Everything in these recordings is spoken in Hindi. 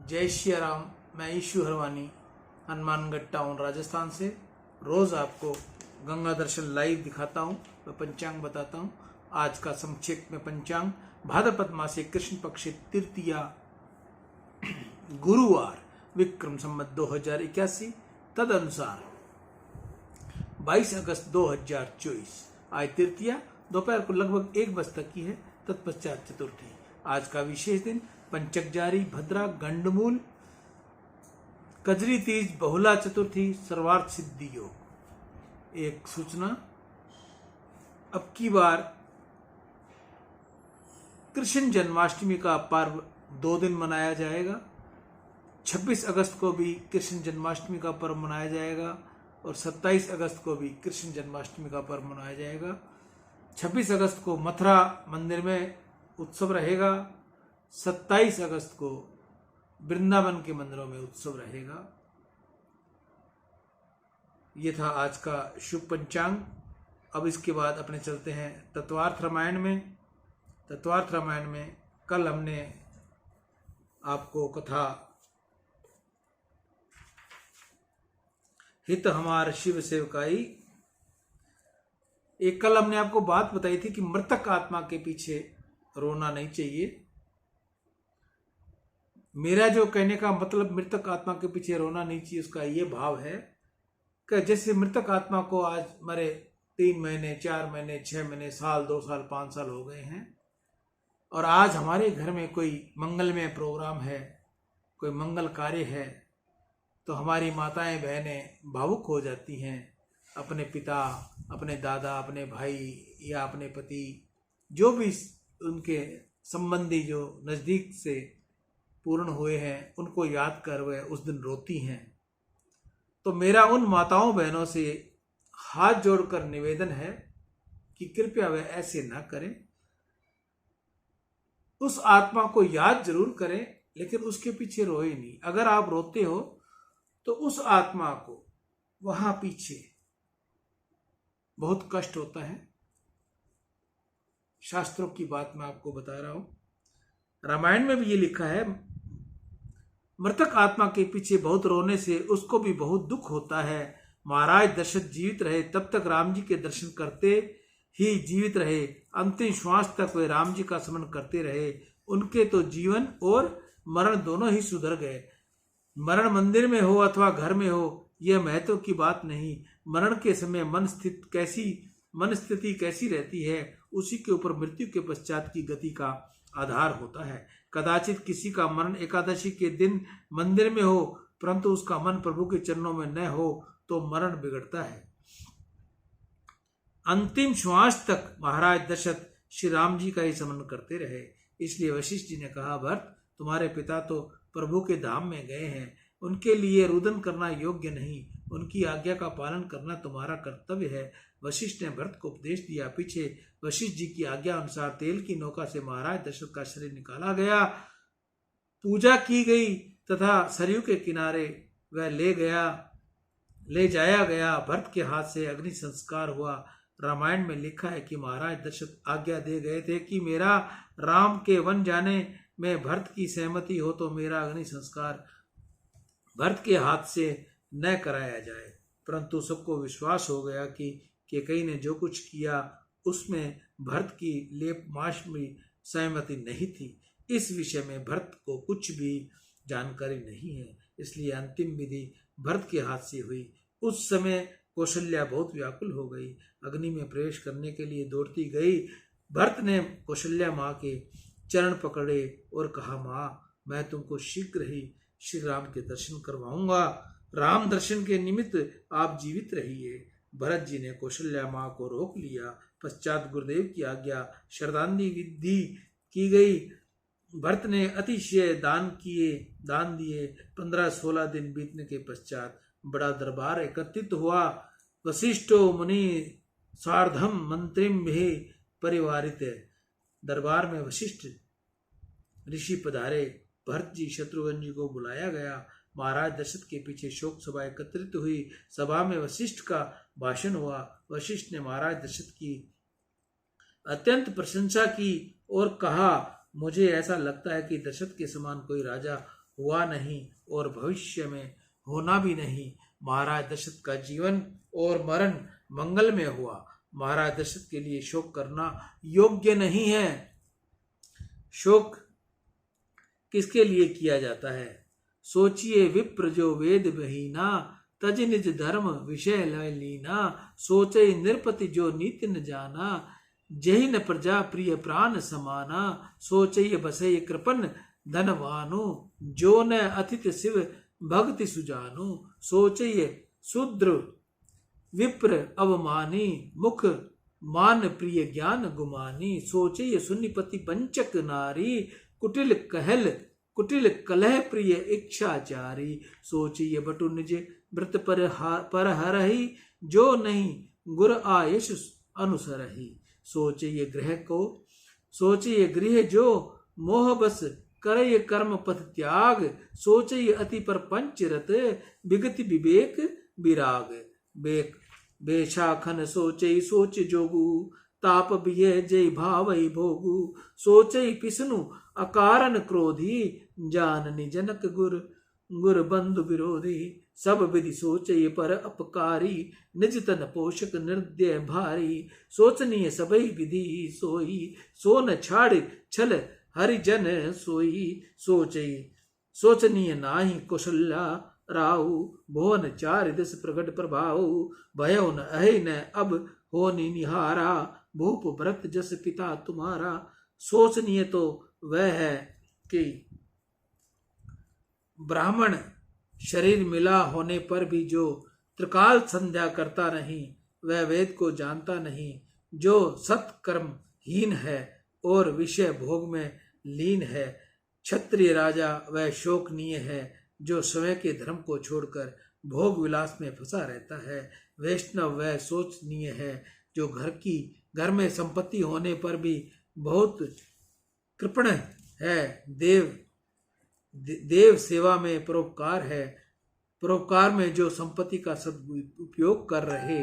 जय श्री राम। मैं ईशु हरवानी हनुमानगढ़ टाउन राजस्थान से रोज आपको गंगा दर्शन लाइव दिखाता हूँ व पंचांग बताता हूँ। आज का संक्षेप में पंचांग भाद्रपद मासे कृष्ण पक्ष तृतीया गुरुवार विक्रम संवत 2081 तद अनुसार 22 अगस्त 2024 आज तृतीया दोपहर को लगभग 1 बजे तक की है। तत्पश्चात चतुर्थी। आज का विशेष दिन पंचक जारी भद्रा गंडमूल कजरी तीज बहुला चतुर्थी सर्वार्थ सिद्धि योग। एक सूचना, अब की बार कृष्ण जन्माष्टमी का पर्व 2 दिन मनाया जाएगा। 26 अगस्त को भी कृष्ण जन्माष्टमी का पर्व मनाया जाएगा और 27 अगस्त को भी कृष्ण जन्माष्टमी का पर्व मनाया जाएगा। 26 अगस्त को मथुरा मंदिर में उत्सव रहेगा। 27 अगस्त को वृंदावन के मंदिरों में उत्सव रहेगा। ये था आज का शुभ पंचांग। अब इसके बाद अपने चलते हैं तत्वार्थ रामायण में। तत्वार्थ रामायण में कल हमने आपको कथा हित हमार शिव सेवकाई, एक कल हमने आपको बात बताई थी कि मृतक आत्मा के पीछे रोना नहीं चाहिए। मेरा जो कहने का मतलब मृतक आत्मा के पीछे रोना नहीं चाहिए, उसका ये भाव है कि जैसे मृतक आत्मा को आज मरे 3 महीने 4 महीने 6 महीने साल 2 साल 5 साल हो गए हैं और आज हमारे घर में कोई मंगलमय प्रोग्राम है, कोई मंगल कार्य है, तो हमारी माताएं बहनें भावुक हो जाती हैं। अपने पिता, अपने दादा, अपने भाई या अपने पति, जो भी उनके संबंधी जो नज़दीक से पूर्ण हुए हैं, उनको याद कर वह उस दिन रोती हैं। तो मेरा उन माताओं बहनों से हाथ जोड़कर निवेदन है कि कृपया वह ऐसे ना करें। उस आत्मा को याद जरूर करें लेकिन उसके पीछे रोए नहीं। अगर आप रोते हो तो उस आत्मा को वहां पीछे बहुत कष्ट होता है। शास्त्रों की बात मैं आपको बता रहा हूं। रामायण में भी ये लिखा है, मृतक आत्मा के पीछे बहुत रोने से उसको भी बहुत दुख होता है। महाराज दशरथ जीवित रहे तब तक राम जी के दर्शन करते ही जीवित रहे। अंतिम श्वास तक वे राम जी का स्मरण करते रहे। उनके तो जीवन और मरण दोनों ही सुधर गए। मरण मंदिर में हो अथवा घर में हो, यह महत्व की बात नहीं। मरण के समय मन स्थिति कैसी रहती है, उसी के ऊपर मृत्यु के पश्चात की गति का आधार होता है। कदाचित किसी का मरण एकादशी के दिन मंदिर में हो परंतु उसका मन प्रभु के चरणों में न हो तो मरण बिगड़ता है। अंतिम श्वास तक महाराज दशरथ श्री राम जी का ही स्मरण करते रहे। इसलिए वशिष्ठ जी ने कहा, भरत तुम्हारे पिता तो प्रभु के धाम में गए हैं, उनके लिए रुदन करना योग्य नहीं, उनकी आज्ञा का पालन करना तुम्हारा कर्तव्य है। वशिष्ठ ने भरत को उपदेश दिया। पीछे वशिष्ठ जी की आज्ञा अनुसार तेल की नौका से महाराज दशरथ का शरीर निकाला गया, पूजा की गई तथा सरयू के किनारे वह ले जाया गया। भरत के हाथ से अग्नि संस्कार हुआ। रामायण में लिखा है कि महाराज दशरथ आज्ञा दे गए थे कि मेरा राम के वन जाने में भरत की सहमति हो तो मेरा अग्नि संस्कार भरत के हाथ से न कराया जाए। परंतु सबको विश्वास हो गया कि कई ने जो कुछ किया उसमें भरत की लेप माश में सहमति नहीं थी। इस विषय में भरत को कुछ भी जानकारी नहीं है, इसलिए अंतिम विधि भरत के हाथ से हुई। उस समय कौशल्या बहुत व्याकुल हो गई, अग्नि में प्रवेश करने के लिए दौड़ती गई। भरत ने कौशल्या माँ के चरण पकड़े और कहा, माँ मैं तुमको शीघ्र ही श्री राम के दर्शन करवाऊंगा। राम दर्शन के निमित्त आप जीवित रहिए। भरत जी ने कौशल्या माँ को रोक लिया। पश्चात गुरुदेव की आज्ञा श्रद्धांजलि विधि की गई। भरत ने अतिशय दान दिए। 15-16 दिन बीतने के पश्चात बड़ा दरबार एकत्रित हुआ। वशिष्ठो मुनि सार्धम मंत्रिम भी परिवारित। दरबार में वशिष्ठ ऋषि पधारे। भरत जी शत्रुघ्न जी को बुलाया गया। महाराज दशरथ के पीछे शोक सभा एकत्रित हुई। सभा में वशिष्ठ का भाषण हुआ। वशिष्ठ ने महाराज दशरथ की अत्यंत प्रशंसा की और कहा, मुझे ऐसा लगता है कि दशरथ के समान कोई राजा हुआ नहीं और भविष्य में होना भी नहीं। महाराज दशरथ का जीवन और मरण मंगल में हुआ। महाराज दशरथ के लिए शोक करना योग्य नहीं है। शोक किसके लिए किया जाता है? सोचिए विप्र जो वेद बहीना, तज निज धर्म विषय लय लीना। सोचे नृपति जो नीति न जाना, जही न प्रजा प्रिय प्राण समाना। सोचय बसय कृपन धनवानु, जो न अतिथि शिव भक्ति सुजानु। सोचय शूद्र विप्र अवमानी, मुख मान प्रिय ज्ञान गुमानी। सोचय सुनिपति पंचक नारी, कुटिल कलह प्रिय इच्छाचारी। सोचिए बटु निज व्रत पर हरहि, जो नहीं गुर आयश अनुसरहि। सोचिए गृह जो मोह बस, करय कर्म पथ त्याग। सोचिए अति पर पंचरत, विगति विवेक विराग। बेशाखन सोचई सोच जोगु, ताप बिय जय भावई भोगु। सोचई पिसनु अकारण क्रोधी, जाननी जनक गुर बंधु विरोधी। सब विधि सोचई पर अपकारी, निज तन पोषक निर्दय भारी। सोचनीय सबई विधि सोई, सो न छाड़ छल हरिजन सोई। सोचनीय नाही कौशल्या राहु, भुवन चारि दिस प्रगट प्रभाऊ। भयो न अहि न अब होनी निहारा, भूप व्रत जस पिता तुम्हारा। सोचनीय तो वह है कि ब्राह्मण शरीर मिला होने पर भी जो त्रिकाल संध्या करता नहीं, वह वेद को जानता नहीं। जो सत्कर्म हीन है और विषय भोग में लीन है। क्षत्रिय राजा वह शोकनीय है, जो स्वयं के धर्म को छोड़कर भोग विलास में फंसा रहता है। वैष्णव वह सोचनीय है, जो घर में संपत्ति होने पर भी बहुत कृपण है। देव सेवा में परोपकार है। परोपकार में जो संपत्ति का सदुपयोग कर रहे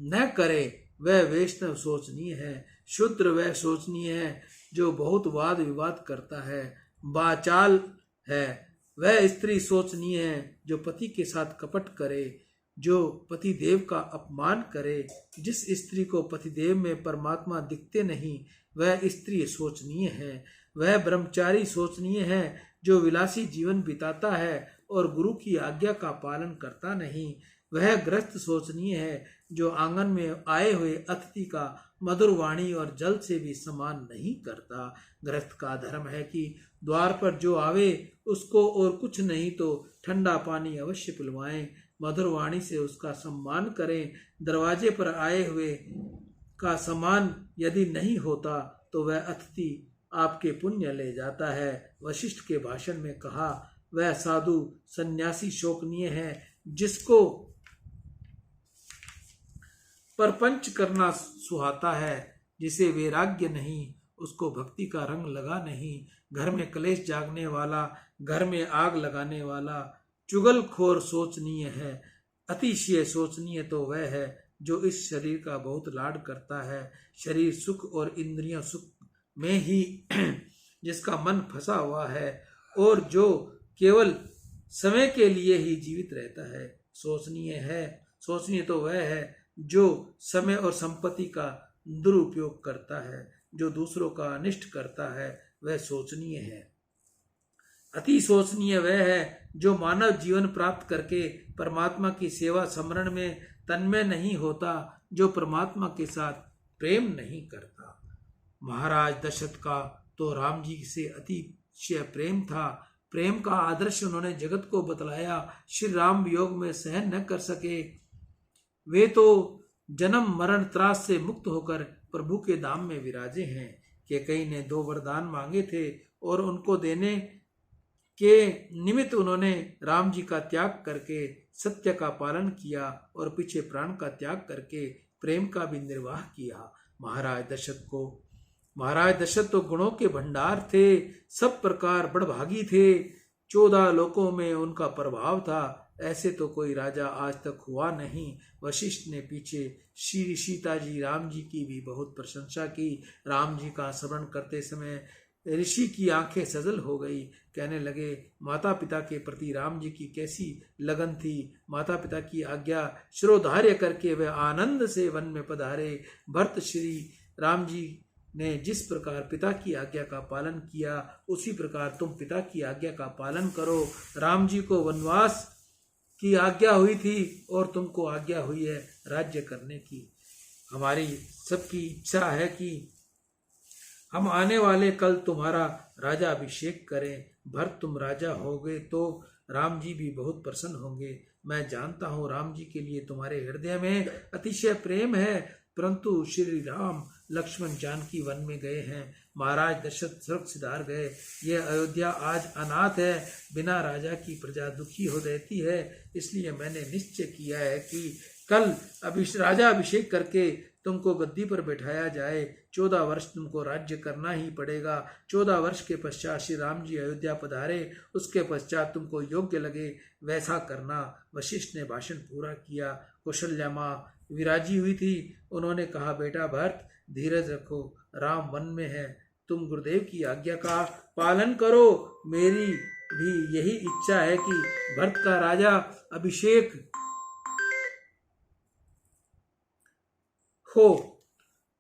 न करे, वह वैष्णव सोचनीय है। शूद्र वह सोचनीय है, जो बहुत वाद विवाद करता है, बाचाल है। वह स्त्री सोचनीय है, जो पति के साथ कपट करे, जो पति देव का अपमान करे। जिस स्त्री को पतिदेव में परमात्मा दिखते नहीं, वह स्त्री सोचनीय है। वह ब्रह्मचारी सोचनीय है, जो विलासी जीवन बिताता है और गुरु की आज्ञा का पालन करता नहीं। वह गृहस्थ सोचनीय है, जो आंगन में आए हुए अतिथि का मधुर वाणी और जल से भी सम्मान नहीं करता। गृहस्थ का धर्म है कि द्वार पर जो आवे उसको और कुछ नहीं तो ठंडा पानी अवश्य पिलवाएं, मधुर वाणी से उसका सम्मान करें। दरवाजे पर आए हुए का सम्मान यदि नहीं होता तो वह अतिथि आपके पुण्य ले जाता है। वशिष्ठ के भाषण में कहा, वह साधु सन्यासी शोकनीय है, जिसको परपंच करना सुहाता है, जिसे वैराग्य नहीं, उसको भक्ति का रंग लगा नहीं। घर में कलेश जागने वाला, घर में आग लगाने वाला चुगलखोर सोचनीय है। अतिशय सोचनीय तो वह है, जो इस शरीर का बहुत लाड करता है। शरीर सुख और इंद्रियां सुख में ही जिसका मन फंसा हुआ है और जो केवल समय के लिए ही जीवित रहता है। सोचनीय तो वह है, जो समय और संपत्ति का दुरुपयोग करता है, जो दूसरों का अनिष्ट करता है, वह सोचनीय है। अति सोचनीय वह है, जो मानव जीवन प्राप्त करके परमात्मा की सेवा स्मरण में तन्मय नहीं होता, जो परमात्मा के साथ प्रेम नहीं करता। महाराज दशरथ का तो राम जी से अतिशय प्रेम था। प्रेम का आदर्श उन्होंने जगत को बतलाया। श्री राम वियोग में सहन न कर सके। वे तो जन्म मरण त्रास से मुक्त होकर प्रभु के धाम में विराजे हैं। कैकेयी ने 2 वरदान मांगे थे और उनको देने के निमित्त उन्होंने राम जी का त्याग करके सत्य का पालन किया और पीछे प्राण का त्याग करके प्रेम का भी निर्वाह किया। महाराज दशरथ तो गुणों के भंडार थे, सब प्रकार बड़भागी थे, 14 लोकों में उनका प्रभाव था। ऐसे तो कोई राजा आज तक हुआ नहीं। वशिष्ठ ने पीछे श्री सीता जी राम जी की भी बहुत प्रशंसा की। राम जी का स्मरण करते समय ऋषि की आंखें सजल हो गई। कहने लगे, माता पिता के प्रति राम जी की कैसी लगन थी। माता पिता की आज्ञा शिरोधार्य करके वे आनंद से वन में पधारे। भरत श्री राम जी ने जिस प्रकार पिता की आज्ञा का पालन किया, उसी प्रकार तुम पिता की आज्ञा का पालन करो। राम जी को वनवास की आज्ञा हुई थी और तुमको आज्ञा हुई है राज्य करने की। हमारी सबकी इच्छा है कि हम आने वाले कल तुम्हारा राजा अभिषेक करें। भरत, तुम राजा होगे तो राम जी भी बहुत प्रसन्न होंगे। मैं जानता हूँ राम जी के लिए तुम्हारे हृदय में अतिशय प्रेम है, परंतु श्री राम लक्ष्मण जानकी वन में गए हैं। महाराज दशरथ स्वर्ग सिधार गए। यह अयोध्या आज अनाथ है, बिना राजा की प्रजा दुखी हो रहती है। इसलिए मैंने निश्चय किया है कि कल राजा अभिषेक करके तुमको गद्दी पर बैठाया जाए। 14 वर्ष तुमको राज्य करना ही पड़ेगा। 14 वर्ष के पश्चात श्री राम जी अयोध्या पधारे, उसके पश्चात तुमको योग्य लगे वैसा करना। वशिष्ठ ने भाषण पूरा किया। कौशल्या माँ विराजी हुई थी। उन्होंने कहा, बेटा भरत, धीरज रखो, राम वन में है, तुम गुरुदेव की आज्ञा का पालन करो। मेरी भी यही इच्छा है कि भरत का राजा अभिषेक हो।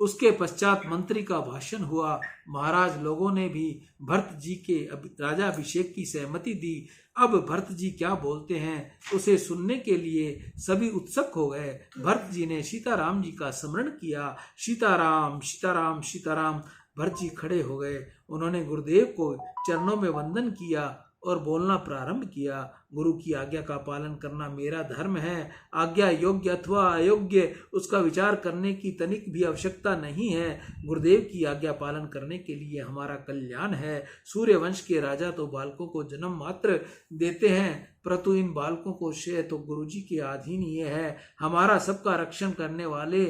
उसके पश्चात मंत्री का भाषण हुआ। महाराज लोगों ने भी भरत जी के राजा अभिषेक की सहमति दी। अब भरत जी क्या बोलते हैं उसे सुनने के लिए सभी उत्सुक हो गए। भरत जी ने सीताराम जी का स्मरण किया। सीताराम सीताराम सीताराम। भरत जी खड़े हो गए। उन्होंने गुरुदेव को चरणों में वंदन किया और बोलना प्रारंभ किया। गुरु की आज्ञा का पालन करना मेरा धर्म है। आज्ञा योग्य अथवा अयोग्य उसका विचार करने की तनिक भी आवश्यकता नहीं है। गुरुदेव की आज्ञा पालन करने के लिए हमारा कल्याण है। सूर्यवंश के राजा तो बालकों को जन्म मात्र देते हैं, परंतु इन बालकों को श्रेय तो गुरु जी के अधीन ही है। हमारा सबका रक्षण करने वाले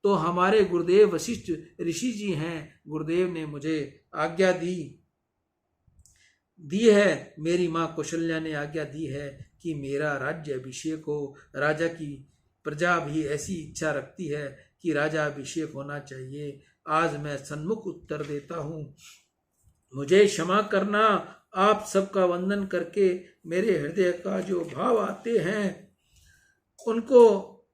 तो हमारे गुरुदेव वशिष्ठ ऋषि जी हैं। गुरुदेव ने मुझे आज्ञा दी है। मेरी माँ कौशल्या ने आज्ञा दी है कि मेरा राज्य अभिषेक हो। राजा की प्रजा भी ऐसी इच्छा रखती है कि राजा अभिषेक होना चाहिए। आज मैं सन्मुख उत्तर देता हूँ। मुझे क्षमा करना। आप सबका वंदन करके मेरे हृदय का जो भाव आते हैं उनको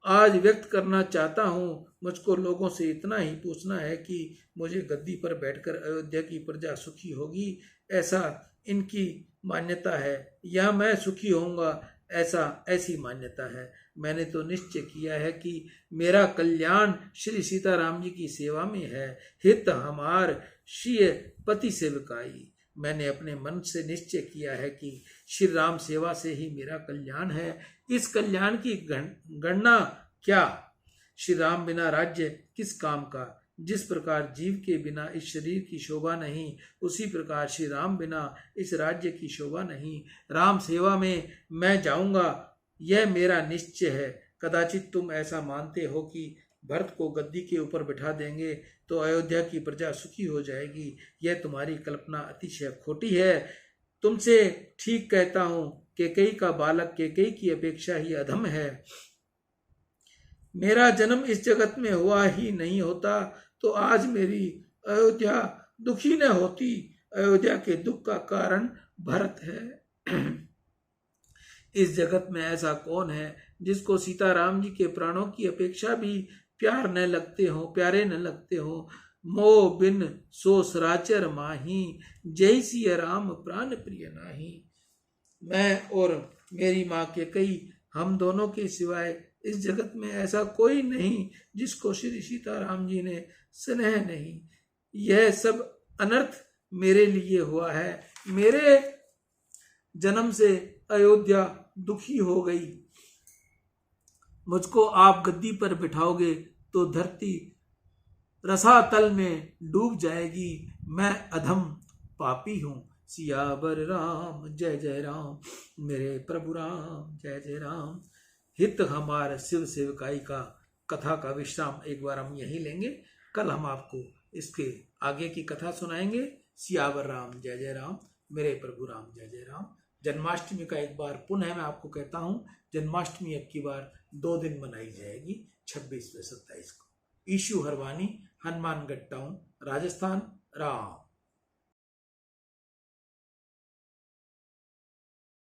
आज व्यक्त करना चाहता हूँ। मुझको लोगों से इतना ही पूछना है कि मुझे गद्दी पर बैठकर अयोध्या की प्रजा सुखी होगी, ऐसा इनकी मान्यता है, या मैं सुखी होऊंगा, ऐसी मान्यता है। मैंने तो निश्चय किया है कि मेरा कल्याण श्री सीताराम जी की सेवा में है। हित हमार श्री पति सेवकाई। मैंने अपने मन से निश्चय किया है कि श्री राम सेवा से ही मेरा कल्याण है। इस कल्याण की गणना क्या? श्री राम बिना राज्य किस काम का? जिस प्रकार जीव के बिना इस शरीर की शोभा नहीं, उसी प्रकार श्री राम बिना इस राज्य की शोभा नहीं। राम सेवा में मैं जाऊंगा, यह मेरा निश्चय है। कदाचित तुम ऐसा मानते हो कि भरत को गद्दी के ऊपर बिठा देंगे तो अयोध्या की प्रजा सुखी हो जाएगी। यह तुम्हारी कल्पना अतिशय खोटी है। तुमसे ठीक कहता हूं, कैकेयी का बालक कैकेयी की अपेक्षा ही अधम है। मेरा जन्म इस जगत में हुआ ही नहीं होता तो आज मेरी अयोध्या दुखी न होती। अयोध्या के दुख का कारण भरत है। इस जगत में ऐसा कौन है जिसको सीताराम जी के प्राणों की अपेक्षा भी प्यारे न लगते हो। मोह बिन सो सराचर माही, जय सिया राम प्राण प्रिय नाही। मैं और मेरी माँ कैकेयी, हम दोनों के सिवाय इस जगत में ऐसा कोई नहीं जिसको श्री सीताराम जी ने स्नेह नहीं। यह सब अनर्थ मेरे लिए हुआ है। मेरे जन्म से अयोध्या दुखी हो गई। मुझको आप गद्दी पर बिठाओगे तो धरती रसातल में डूब जाएगी। मैं अधम पापी हूँ। सियावर राम जय जय राम, मेरे प्रभु राम जय जय राम। हित हमार शिव सेवकाई का कथा का विश्राम एक बार हम यहीं लेंगे। कल हम आपको इसके आगे की कथा सुनाएंगे। सियावर राम जय जय राम, मेरे प्रभु राम जय जय राम। जन्माष्टमी का एक बार पुनः मैं आपको कहता हूँ, जन्माष्टमी अब की बार 2 दिन मनाई जाएगी, 26 व 27 को। ईशु हरवानी, हनुमानगढ़ टाउन, राजस्थान। राम।